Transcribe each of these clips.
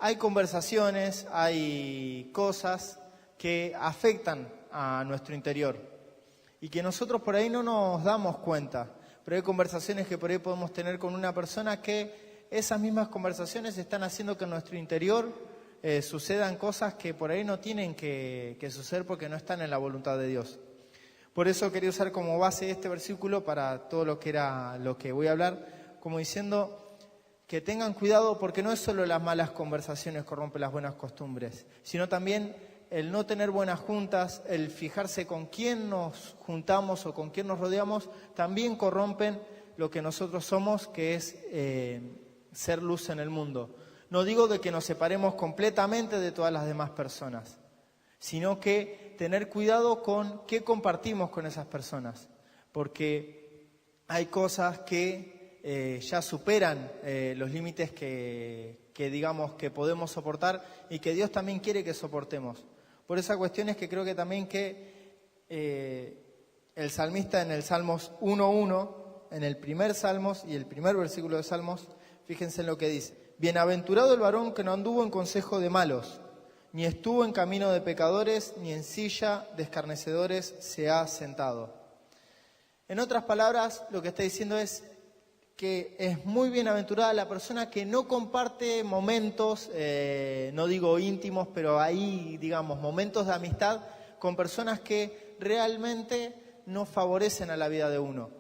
hay conversaciones, hay cosas que afectan a nuestro interior y que nosotros por ahí no nos damos cuenta. Pero hay conversaciones que por ahí podemos tener con una persona que esas mismas conversaciones están haciendo que en nuestro interior sucedan cosas que por ahí no tienen que suceder porque no están en la voluntad de Dios. Por eso quería usar como base este versículo para todo lo que voy a hablar, como diciendo que tengan cuidado porque no es solo las malas conversaciones que rompen las buenas costumbres, sino también el no tener buenas juntas, el fijarse con quién nos juntamos o con quién nos rodeamos, también corrompen lo que nosotros somos, que es ser luz en el mundo. No digo de que nos separemos completamente de todas las demás personas, sino que tener cuidado con qué compartimos con esas personas, porque hay cosas que ya superan los límites que digamos que podemos soportar y que Dios también quiere que soportemos. Por esa cuestión es que creo que también que el salmista en el Salmos 1.1, en el primer Salmos y el primer versículo de Salmos, fíjense en lo que dice: bienaventurado el varón que no anduvo en consejo de malos, ni estuvo en camino de pecadores, ni en silla de escarnecedores se ha sentado. En otras palabras, lo que está diciendo es que es muy bienaventurada la persona que no comparte momentos, no digo íntimos, pero ahí, digamos, momentos de amistad con personas que realmente no favorecen a la vida de uno.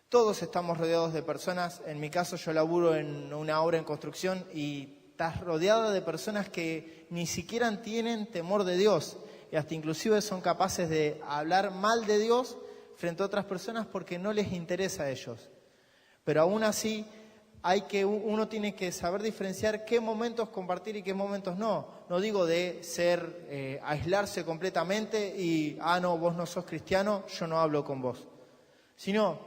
Todos estamos rodeados de personas, en mi caso yo laburo en una obra en construcción y estás rodeada de personas que ni siquiera tienen temor de Dios y hasta inclusive son capaces de hablar mal de Dios frente a otras personas porque no les interesa a ellos. Pero aún así uno tiene que saber diferenciar qué momentos compartir y qué momentos no. No digo de aislarse completamente y, no, vos no sos cristiano, yo no hablo con vos. Sino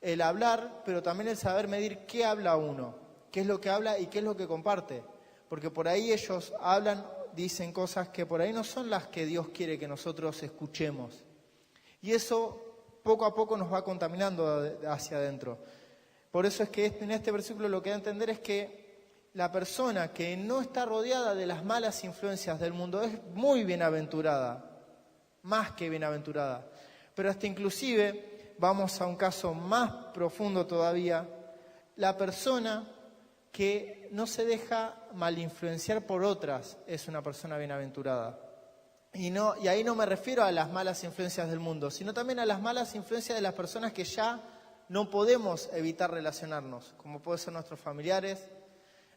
el hablar, pero también el saber medir qué habla uno, qué es lo que habla y qué es lo que comparte. Porque por ahí ellos hablan, dicen cosas que por ahí no son las que Dios quiere que nosotros escuchemos. Y eso poco a poco nos va contaminando hacia adentro. Por eso es que en este versículo lo que da a entender es que la persona que no está rodeada de las malas influencias del mundo es muy bienaventurada, más que bienaventurada. Pero hasta inclusive, vamos a un caso más profundo todavía, la persona que no se deja mal influenciar por otras es una persona bienaventurada. Y ahí no me refiero a las malas influencias del mundo, sino también a las malas influencias de las personas que ya no podemos evitar relacionarnos, como pueden ser nuestros familiares,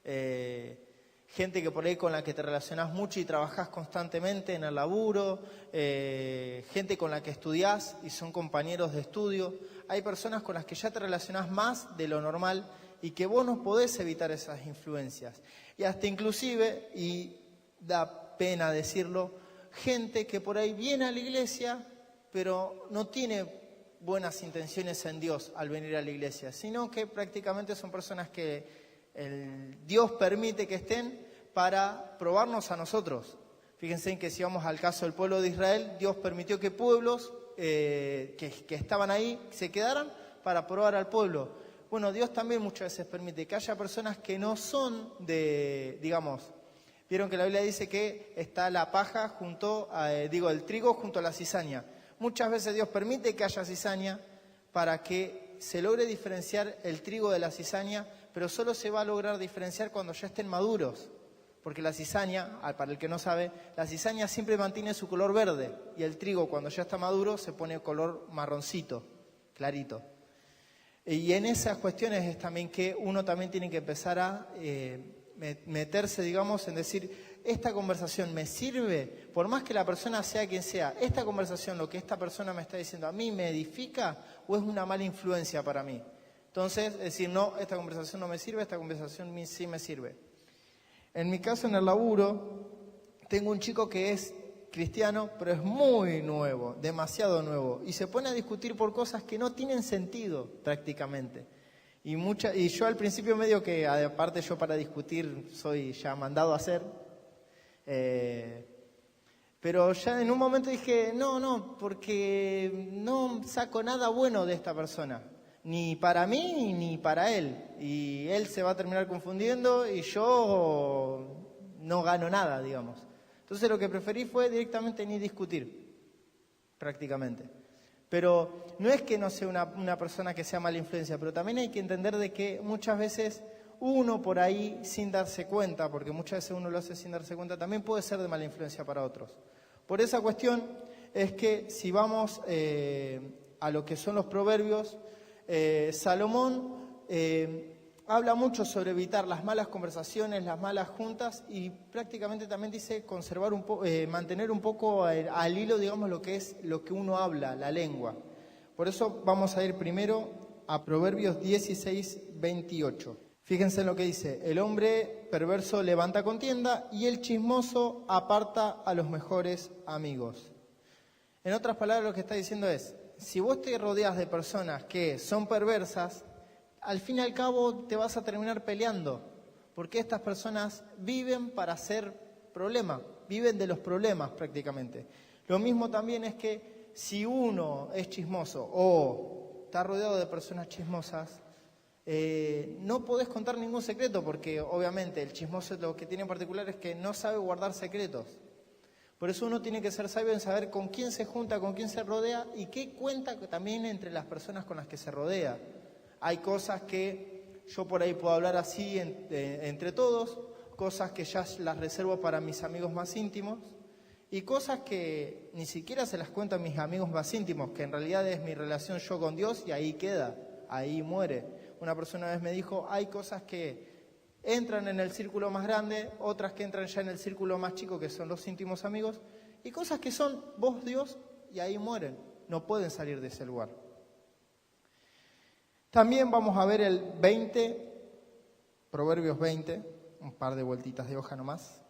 gente que por ahí con la que te relacionás mucho y trabajás constantemente en el laburo, gente con la que estudiás y son compañeros de estudio. Hay personas con las que ya te relacionás más de lo normal y que vos no podés evitar esas influencias. Y hasta inclusive, y da pena decirlo, gente que por ahí viene a la iglesia, pero no tiene buenas intenciones en Dios al venir a la iglesia, sino que prácticamente son personas que Dios permite que estén para probarnos a nosotros. Fíjense en que si vamos al caso del pueblo de Israel, Dios permitió que pueblos que estaban ahí se quedaran para probar al pueblo. Bueno, Dios también muchas veces permite que haya personas que no son digamos, vieron que la Biblia dice que está la paja el trigo junto a la cizaña. Muchas veces Dios permite que haya cizaña para que se logre diferenciar el trigo de la cizaña, pero solo se va a lograr diferenciar cuando ya estén maduros. Porque la cizaña, para el que no sabe, la cizaña siempre mantiene su color verde y el trigo cuando ya está maduro se pone color marroncito, clarito. Y en esas cuestiones es también que uno también tiene que empezar a meterse, digamos, en decir, esta conversación me sirve, por más que la persona sea quien sea, esta conversación, lo que esta persona me está diciendo, ¿a mí me edifica o es una mala influencia para mí? Entonces, decir, no, esta conversación no me sirve, esta conversación sí me sirve. En mi caso, en el laburo, tengo un chico que es cristiano, pero es muy nuevo, demasiado nuevo, y se pone a discutir por cosas que no tienen sentido prácticamente. Y yo al principio medio que, aparte yo para discutir soy ya mandado a hacer, pero ya en un momento dije, no, porque no saco nada bueno de esta persona. ni para mí ni para él. Y él se va a terminar confundiendo y yo no gano nada, digamos. Entonces lo que preferí fue directamente ni discutir, prácticamente. Pero no es que no sea una persona que sea mala influencia, pero también hay que entender de que muchas veces uno por ahí, sin darse cuenta, porque muchas veces uno lo hace sin darse cuenta, también puede ser de mala influencia para otros. Por esa cuestión es que si vamos a lo que son los proverbios, Salomón habla mucho sobre evitar las malas conversaciones, las malas juntas, y prácticamente también dice conservar mantener un poco al hilo, digamos, lo que es lo que uno habla, la lengua. Por eso vamos a ir primero a Proverbios 16, 28. Fíjense en lo que dice: el hombre perverso levanta contienda y el chismoso aparta a los mejores amigos. En otras palabras, lo que está diciendo es, si vos te rodeas de personas que son perversas, al fin y al cabo te vas a terminar peleando, porque estas personas viven para hacer problema, viven de los problemas prácticamente. Lo mismo también es que si uno es chismoso o está rodeado de personas chismosas, no podés contar ningún secreto, porque obviamente el chismoso lo que tiene en particular es que no sabe guardar secretos. Por eso uno tiene que ser sabio en saber con quién se junta, con quién se rodea y qué cuenta también entre las personas con las que se rodea. Hay cosas que yo por ahí puedo hablar así entre todos, cosas que ya las reservo para mis amigos más íntimos y cosas que ni siquiera se las cuento a mis amigos más íntimos, que en realidad es mi relación yo con Dios y ahí queda, ahí muere. Una persona una vez me dijo, hay cosas que entran en el círculo más grande, otras que entran ya en el círculo más chico, que son los íntimos amigos, y cosas que son vos, Dios, y ahí mueren, no pueden salir de ese lugar. También vamos a ver el 20, Proverbios 20, un par de vueltitas de hoja nomás.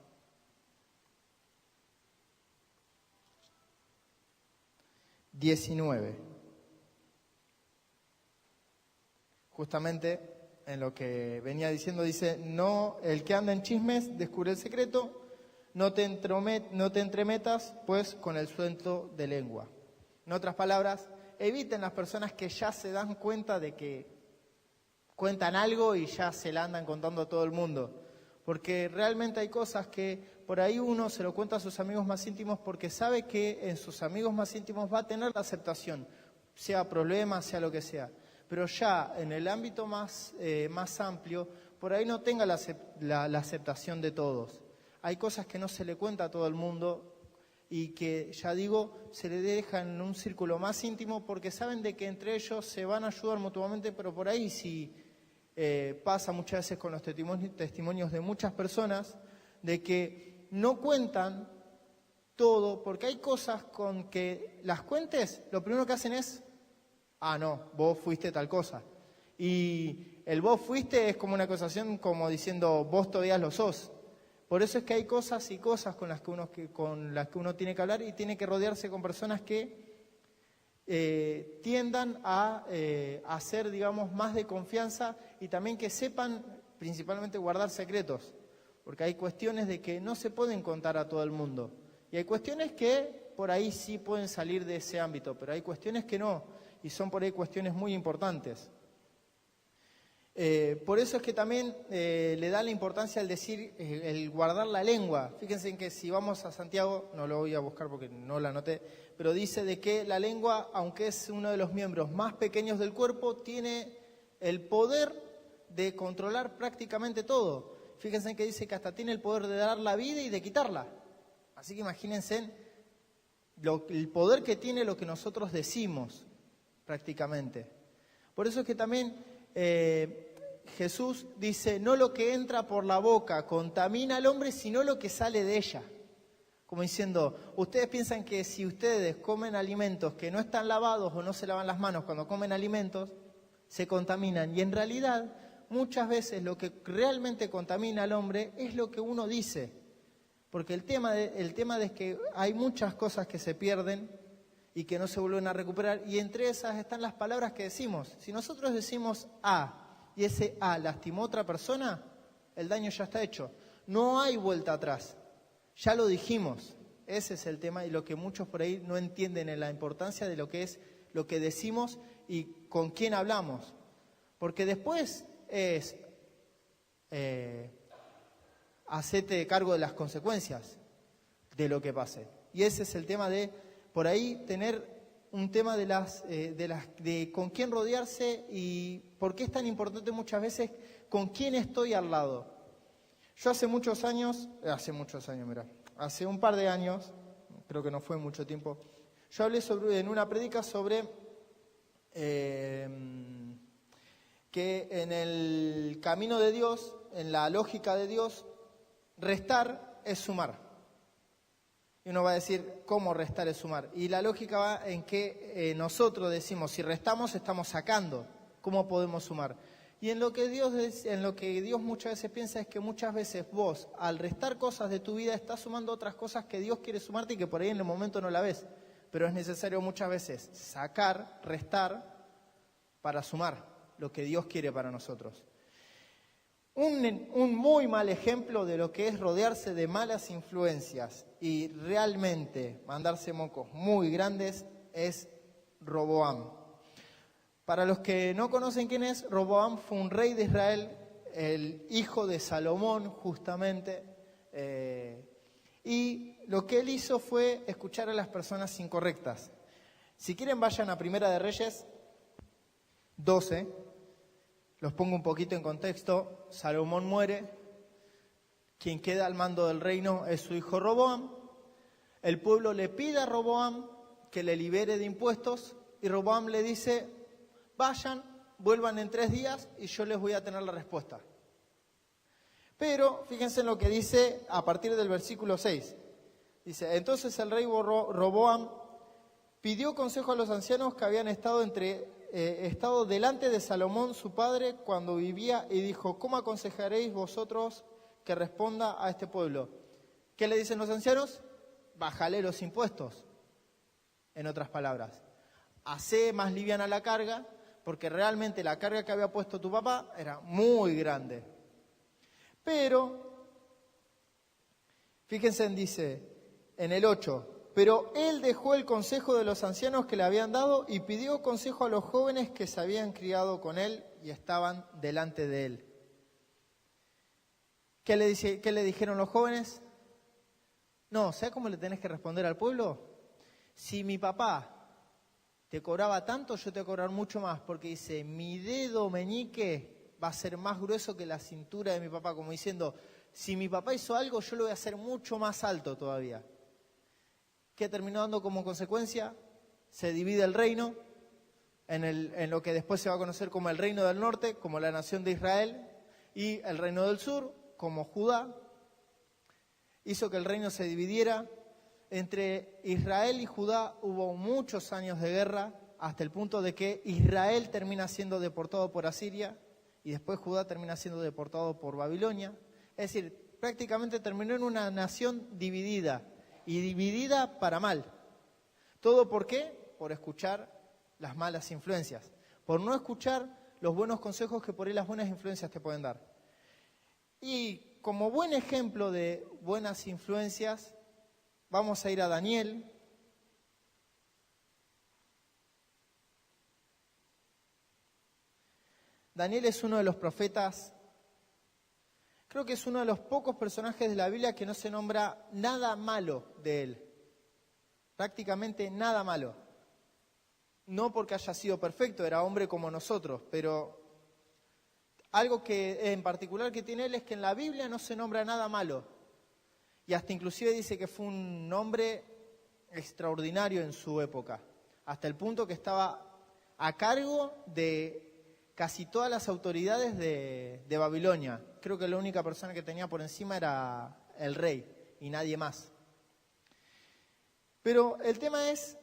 Justamente en lo que venía diciendo, dice, no, el que anda en chismes descubre el secreto, no te entremetas, pues, con el suelto de lengua. En otras palabras, eviten las personas que ya se dan cuenta de que cuentan algo y ya se la andan contando a todo el mundo. Porque realmente hay cosas que por ahí uno se lo cuenta a sus amigos más íntimos porque sabe que en sus amigos más íntimos va a tener la aceptación, sea problema, sea lo que sea. Pero ya en el ámbito más amplio, por ahí no tenga la aceptación de todos. Hay cosas que no se le cuenta a todo el mundo y que, ya digo, se le deja en un círculo más íntimo porque saben de que entre ellos se van a ayudar mutuamente, pero por ahí sí pasa muchas veces con los testimonios de muchas personas de que no cuentan todo porque hay cosas con que las cuentes, lo primero que hacen es, no, vos fuiste tal cosa. Y el vos fuiste es como una acusación como diciendo vos todavía lo sos. Por eso es que hay cosas y cosas con las que uno tiene que hablar y tiene que rodearse con personas que tiendan a hacer, digamos, más de confianza y también que sepan principalmente guardar secretos. Porque hay cuestiones de que no se pueden contar a todo el mundo. Y hay cuestiones que por ahí sí pueden salir de ese ámbito, pero hay cuestiones que no. Y son por ahí cuestiones muy importantes. Por eso es que también le da la importancia al decir, el guardar la lengua. Fíjense en que si vamos a Santiago, no lo voy a buscar porque no la anoté, pero dice de que la lengua, aunque es uno de los miembros más pequeños del cuerpo, tiene el poder de controlar prácticamente todo. Fíjense en que dice que hasta tiene el poder de dar la vida y de quitarla. Así que imagínense el poder que tiene lo que nosotros decimos prácticamente. Por eso es que también Jesús dice, no lo que entra por la boca contamina al hombre, sino lo que sale de ella. Como diciendo, ustedes piensan que si ustedes comen alimentos que no están lavados o no se lavan las manos cuando comen alimentos, se contaminan. Y en realidad, muchas veces lo que realmente contamina al hombre es lo que uno dice. Porque el tema de que hay muchas cosas que se pierden y que no se vuelven a recuperar, y entre esas están las palabras que decimos. Si nosotros decimos A y ese A lastimó a otra persona, el daño ya está hecho. No hay vuelta atrás, ya lo dijimos. Ese es el tema y lo que muchos por ahí no entienden en la importancia de lo que es lo que decimos y con quién hablamos. Porque después es hacete cargo de las consecuencias de lo que pase. Y ese es el tema de, por ahí, tener un tema de con quién rodearse y por qué es tan importante muchas veces con quién estoy al lado. Yo hace un par de años, creo que no fue mucho tiempo, yo hablé en una prédica sobre que en el camino de Dios, en la lógica de Dios, restar es sumar. Y uno va a decir, ¿cómo restar es sumar? Y la lógica va en que nosotros decimos, si restamos estamos sacando, ¿cómo podemos sumar? Y en lo que Dios muchas veces piensa es que muchas veces vos, al restar cosas de tu vida, estás sumando otras cosas que Dios quiere sumarte y que por ahí en el momento no la ves. Pero es necesario muchas veces sacar, restar, para sumar lo que Dios quiere para nosotros. Un muy mal ejemplo de lo que es rodearse de malas influencias y realmente mandarse mocos muy grandes es Roboam. Para los que no conocen quién es, Roboam fue un rey de Israel, el hijo de Salomón justamente, y lo que él hizo fue escuchar a las personas incorrectas. Si quieren vayan a Primera de Reyes 12, los pongo un poquito en contexto. Salomón muere, quien queda al mando del reino es su hijo Roboam. El pueblo le pide a Roboam que le libere de impuestos y Roboam le dice, vayan, vuelvan en 3 días y yo les voy a tener la respuesta. Pero fíjense en lo que dice a partir del versículo 6. Dice, entonces el rey Roboam pidió consejo a los ancianos que habían estado delante de Salomón, su padre, cuando vivía, y dijo, ¿cómo aconsejaréis vosotros que responda a este pueblo? ¿Qué le dicen los ancianos? Bájale los impuestos. En otras palabras, hacé más liviana la carga, porque realmente la carga que había puesto tu papá era muy grande. Pero, fíjense, dice en el 8, pero él dejó el consejo de los ancianos que le habían dado y pidió consejo a los jóvenes que se habían criado con él y estaban delante de él. ¿Qué le dijeron los jóvenes? No, ¿sabes cómo le tenés que responder al pueblo? Si mi papá te cobraba tanto, yo te voy a cobrar mucho más, porque dice, mi dedo meñique va a ser más grueso que la cintura de mi papá, como diciendo, si mi papá hizo algo, yo lo voy a hacer mucho más alto todavía. ¿Qué terminó dando como consecuencia? Se divide el reino en lo que después se va a conocer como el reino del norte, como la nación de Israel, y el reino del sur, como Judá. Hizo que el reino se dividiera. Entre Israel y Judá hubo muchos años de guerra, hasta el punto de que Israel termina siendo deportado por Asiria y después Judá termina siendo deportado por Babilonia. Es decir, prácticamente terminó en una nación dividida, y dividida para mal. ¿Todo por qué? Por escuchar las malas influencias, por no escuchar los buenos consejos que por ahí las buenas influencias te pueden dar. Y como buen ejemplo de buenas influencias, vamos a ir a Daniel. Daniel es uno de los profetas, creo que es uno de los pocos personajes de la Biblia que no se nombra nada malo de él. Prácticamente nada malo. No porque haya sido perfecto, era hombre como nosotros, pero algo que en particular que tiene él es que en la Biblia no se nombra nada malo. Y hasta inclusive dice que fue un hombre extraordinario en su época, hasta el punto que estaba a cargo de casi todas las autoridades de Babilonia. Creo que la única persona que tenía por encima era el rey y nadie más. Pero el tema es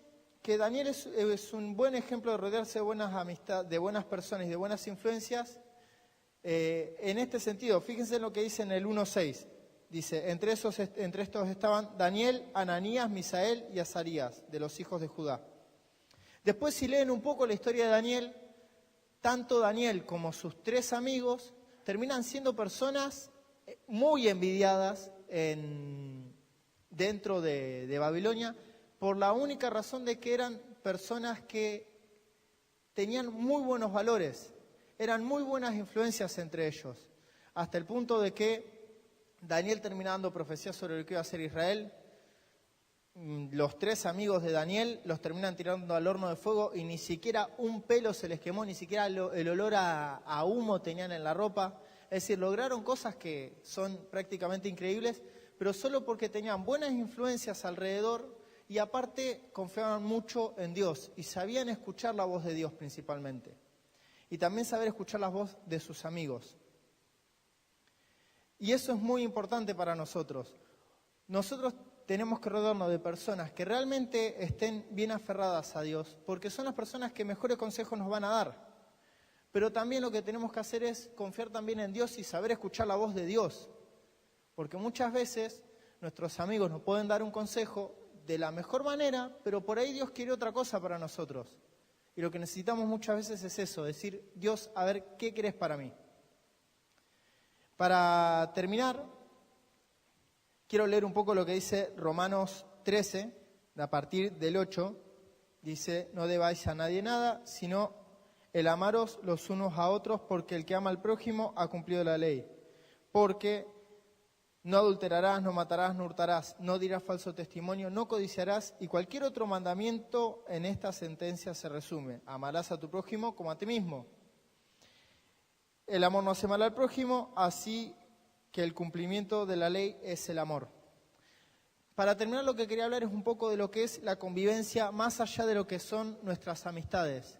que Daniel es un buen ejemplo de rodearse de buenas amistades, de buenas personas y de buenas influencias. En este sentido, fíjense en lo que dice en el 1.6. Dice, entre estos estaban Daniel, Ananías, Misael y Azarías, de los hijos de Judá. Después, si leen un poco la historia de Daniel, tanto Daniel como sus 3 amigos terminan siendo personas muy envidiadas dentro de Babilonia, por la única razón de que eran personas que tenían muy buenos valores, eran muy buenas influencias entre ellos, hasta el punto de que Daniel termina dando profecías sobre lo que iba a ser Israel. Los 3 amigos de Daniel los terminan tirando al horno de fuego y ni siquiera un pelo se les quemó, ni siquiera el olor a humo tenían en la ropa. Es decir, lograron cosas que son prácticamente increíbles, pero solo porque tenían buenas influencias alrededor y aparte confiaban mucho en Dios y sabían escuchar la voz de Dios principalmente. Y también saber escuchar la voz de sus amigos. Y eso es muy importante para nosotros. Nosotros tenemos que rodearnos de personas que realmente estén bien aferradas a Dios, porque son las personas que mejores consejos nos van a dar. Pero también lo que tenemos que hacer es confiar también en Dios y saber escuchar la voz de Dios. Porque muchas veces nuestros amigos nos pueden dar un consejo de la mejor manera, pero por ahí Dios quiere otra cosa para nosotros. Y lo que necesitamos muchas veces es eso, decir, Dios, a ver, ¿qué querés para mí? Para terminar, quiero leer un poco lo que dice Romanos 13, a partir del 8. Dice, no debáis a nadie nada, sino el amaros los unos a otros, porque el que ama al prójimo ha cumplido la ley. Porque no adulterarás, no matarás, no hurtarás, no dirás falso testimonio, no codiciarás, y cualquier otro mandamiento en esta sentencia se resume. Amarás a tu prójimo como a ti mismo. El amor no hace mal al prójimo, así que el cumplimiento de la ley es el amor. Para terminar, lo que quería hablar es un poco de lo que es la convivencia más allá de lo que son nuestras amistades.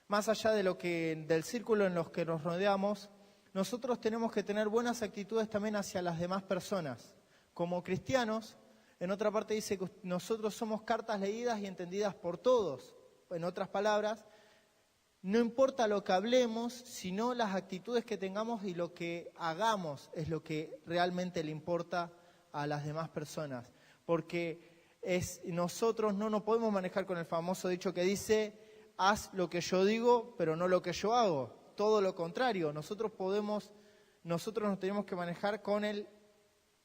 Más allá de del círculo en los que nos rodeamos, nosotros tenemos que tener buenas actitudes también hacia las demás personas. Como cristianos, en otra parte dice que nosotros somos cartas leídas y entendidas por todos. En otras palabras, no importa lo que hablemos, sino las actitudes que tengamos y lo que hagamos es lo que realmente le importa a las demás personas. Porque nosotros no nos podemos manejar con el famoso dicho que dice, haz lo que yo digo, pero no lo que yo hago. Todo lo contrario, nosotros nos tenemos que manejar con el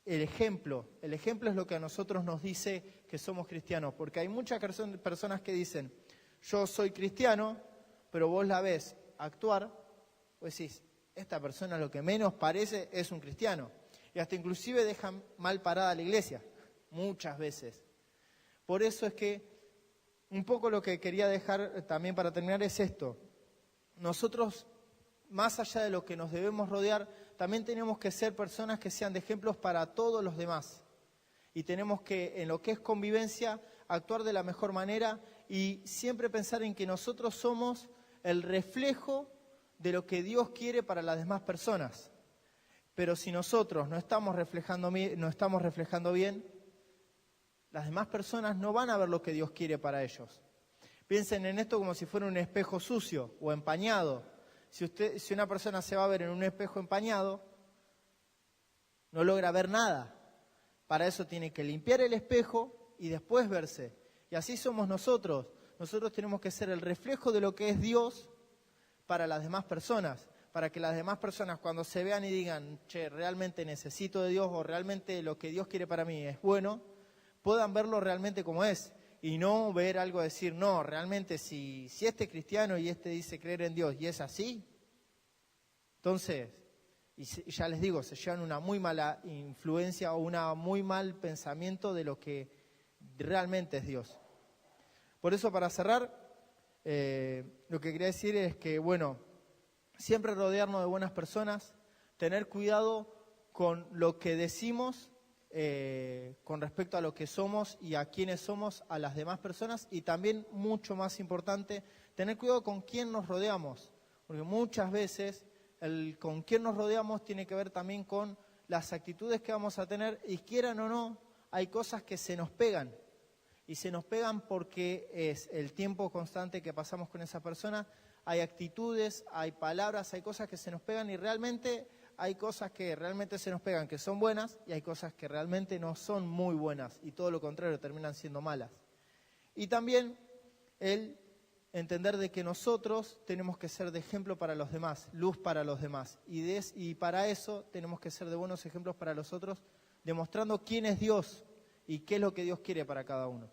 ejemplo. El ejemplo es lo que a nosotros nos dice que somos cristianos. Porque hay muchas personas que dicen, yo soy cristiano, pero vos la ves actuar, pues decís, esta persona lo que menos parece es un cristiano. Y hasta inclusive dejan mal parada a la iglesia, muchas veces. Por eso es que un poco lo que quería dejar también para terminar es esto. Nosotros, más allá de lo que nos debemos rodear, también tenemos que ser personas que sean de ejemplos para todos los demás. Y tenemos que, en lo que es convivencia, actuar de la mejor manera y siempre pensar en que nosotros somos el reflejo de lo que Dios quiere para las demás personas. Pero si nosotros no estamos reflejando bien, las demás personas no van a ver lo que Dios quiere para ellos. Piensen en esto como si fuera un espejo sucio o empañado. Si una persona se va a ver en un espejo empañado, no logra ver nada. Para eso tiene que limpiar el espejo y después verse. Y así somos nosotros. Nosotros tenemos que ser el reflejo de lo que es Dios para las demás personas, para que las demás personas cuando se vean y digan, che, realmente necesito de Dios o realmente lo que Dios quiere para mí es bueno, puedan verlo realmente como es y no ver algo decir, no, realmente si este es cristiano y este dice creer en Dios y es así, entonces, y ya les digo, se llevan una muy mala influencia o un muy mal pensamiento de lo que realmente es Dios. Por eso, para cerrar, lo que quería decir es que, bueno, siempre rodearnos de buenas personas, tener cuidado con lo que decimos con respecto a lo que somos y a quiénes somos a las demás personas y también, mucho más importante, tener cuidado con quién nos rodeamos, porque muchas veces el con quién nos rodeamos tiene que ver también con las actitudes que vamos a tener y quieran o no, hay cosas que se nos pegan. Y se nos pegan porque es el tiempo constante que pasamos con esa persona. Hay actitudes, hay palabras, hay cosas que se nos pegan y realmente hay cosas que realmente se nos pegan que son buenas y hay cosas que realmente no son muy buenas y todo lo contrario, terminan siendo malas. Y también el entender de que nosotros tenemos que ser de ejemplo para los demás, luz para los demás. Y para eso tenemos que ser de buenos ejemplos para los otros, demostrando quién es Dios y qué es lo que Dios quiere para cada uno.